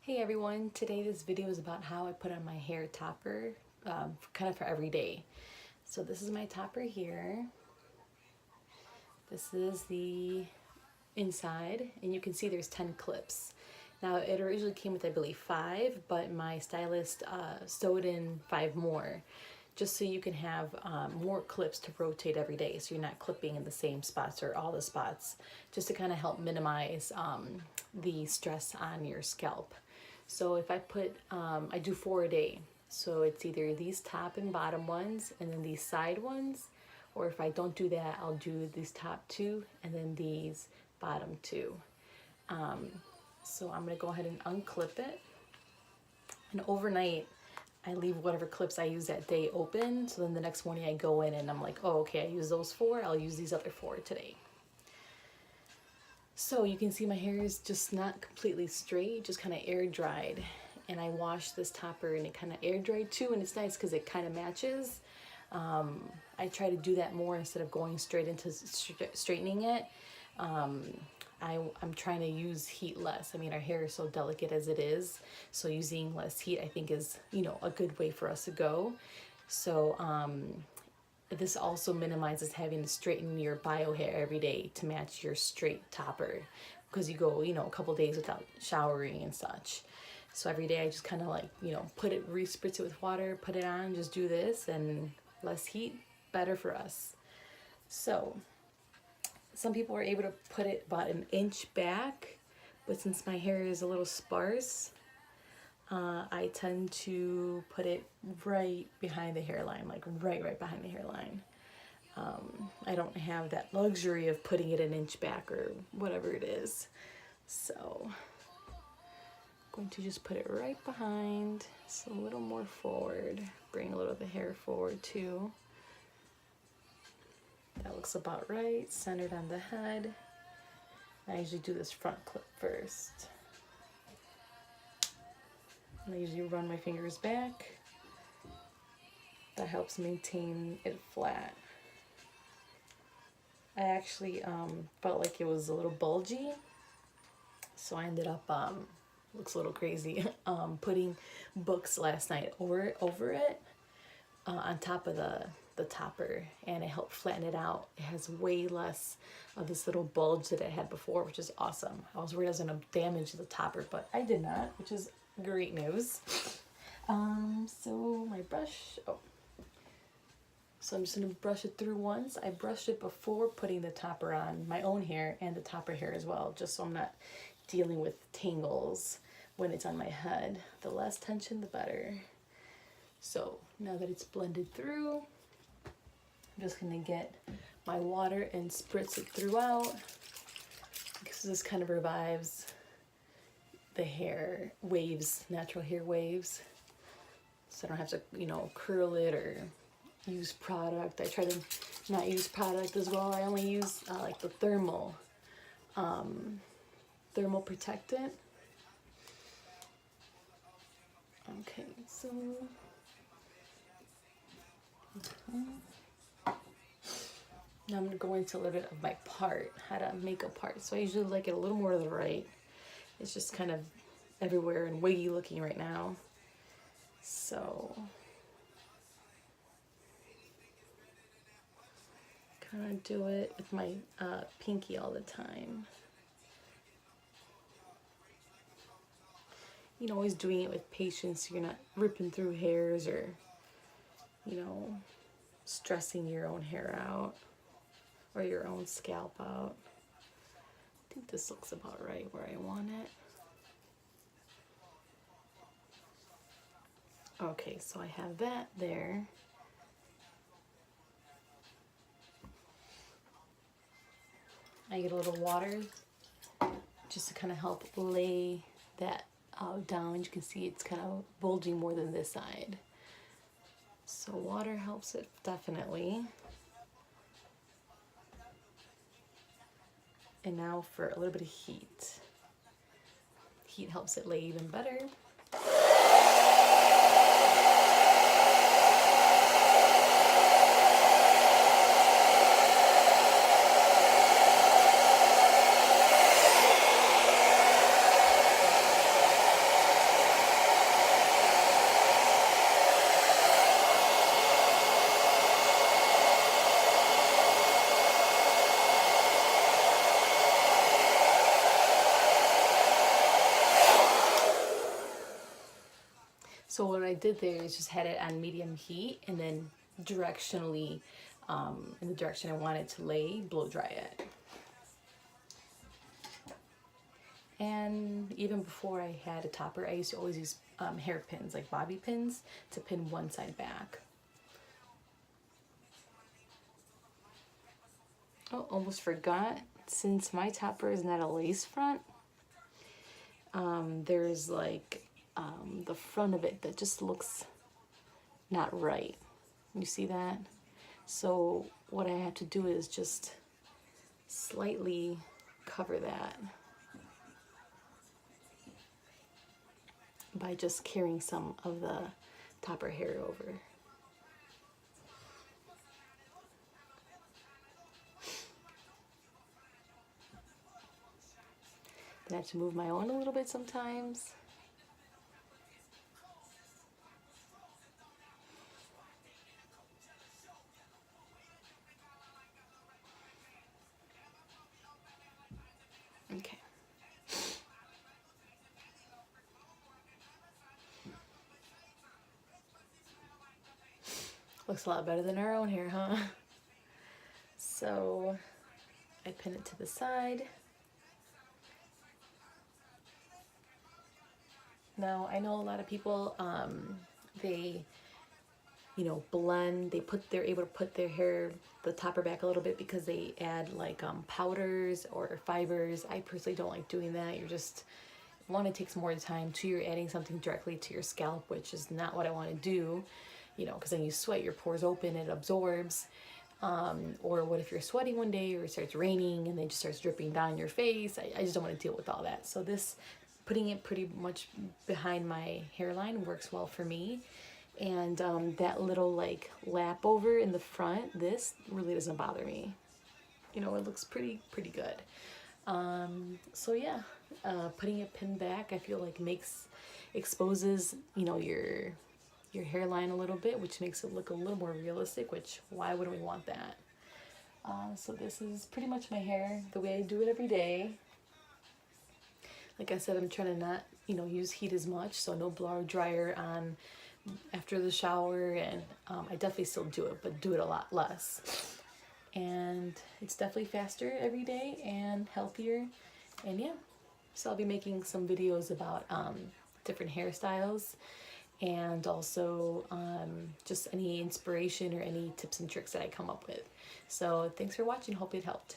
Hey everyone, today this video is about how I put on my hair topper, kind of for every day. So this is my topper here. This is the inside, and you can see there's 10 clips. Now it originally came with I believe 5, but my stylist sewed in 5 more, just so you can have more clips to rotate every day, so you're not clipping in the same spots or all the spots, just to kind of help minimize the stress on your scalp. So if I put, I do 4 a day. So it's either these top and bottom ones and then these side ones, or if I don't do that, I'll do these top 2 and then these bottom 2. So I'm gonna go ahead and unclip it. And overnight, I leave whatever clips I use that day open. So then the next morning I go in and I'm like, oh, okay, I use those 4, I'll use these other 4 today. So you can see my hair is just not completely straight, just kind of air dried. And I washed this topper and it kind of air dried too, and it's nice because it kind of matches. I try to do that more instead of going straight into straightening it. I'm trying to use heat less. I mean, our hair is so delicate as it is, so using less heat I think is, a good way for us to go. So this also minimizes having to straighten your bio hair every day to match your straight topper, because you go, a couple days without showering and such. So every day I just kind of like, re-spritz it with water, put it on, just do this, and less heat, better for us. So some people are able to put it about an inch back, but since my hair is a little sparse, I tend to put it right behind the hairline, like right behind the hairline. I don't have that luxury of putting it an inch back or whatever it is. So I'm going to just put it right behind, so a little more forward. Bring a little of the hair forward too. That looks about right, centered on the head. I usually do this front clip first. And I usually run my fingers back. That helps maintain it flat. I actually felt like it was a little bulgy, so I ended up, looks a little crazy, putting books last night over it on top of the topper, and it helped flatten it out. It has way less of this little bulge that it had before, which is awesome. I was worried I was going to damage the topper, but I did not, which is great news. So my brush, so I'm just going to brush it through once. I brushed it before putting the topper on my own hair and the topper hair as well, just so I'm not dealing with tangles when it's on my head. The less tension, the better. So now that it's blended through, I'm just going to get my water and spritz it throughout, because this kind of revives the hair waves, natural hair waves, so I don't have to, curl it or use product. I try to not use product as well. I only use like the thermal protectant. Okay, so now I'm going to go into a little bit of my part, how to make a part. So I usually like it a little more to the right. It's just kind of everywhere and wiggy looking right now. So kind of do it with my pinky all the time. Always doing it with patience, so you're not ripping through hairs or, stressing your own hair out or your own scalp out. I think this looks about right where I want it. Okay, so I have that there. I get a little water just to kind of help lay that down. You can see it's kind of bulging more than this side. So water helps it definitely. And now for a little bit of heat. Heat helps it lay even better. So what I did there is just had it on medium heat and then directionally, in the direction I wanted to lay, blow dry it. And even before I had a topper, I used to always use hairpins, like bobby pins, to pin one side back. Oh, almost forgot. Since my topper is not a lace front, there's like the front of it that just looks not right. You see that? So what I have to do is just slightly cover that by just carrying some of the topper hair over. Then I have to move my own a little bit sometimes. Okay. Looks a lot better than our own hair, huh? So I pin it to the side. Now I know a lot of people, they, you know, blend. They're able to put their hair, the topper back a little bit because they add like powders or fibers. I personally don't like doing that. You're just, one, it takes more time. Two, you're adding something directly to your scalp, which is not what I want to do. You know, because then you sweat, your pores open, it absorbs. Or what if you're sweating one day or it starts raining and then it just starts dripping down your face? I just don't want to deal with all that. So this, putting it pretty much behind my hairline works well for me. And that little like lap over in the front, this really doesn't bother me. You know, it looks pretty good. So yeah, putting it pinned back, I feel like exposes, you know, your hairline a little bit, which makes it look a little more realistic, which why wouldn't we want that? So this is pretty much my hair the way I do it every day. Like I said, I'm trying to not, you know, use heat as much, so no blower dryer on after the shower, and I definitely still do it, but do it a lot less. And it's definitely faster every day and healthier. And yeah, so I'll be making some videos about different hairstyles, and also just any inspiration or any tips and tricks that I come up with. So thanks for watching. Hope it helped.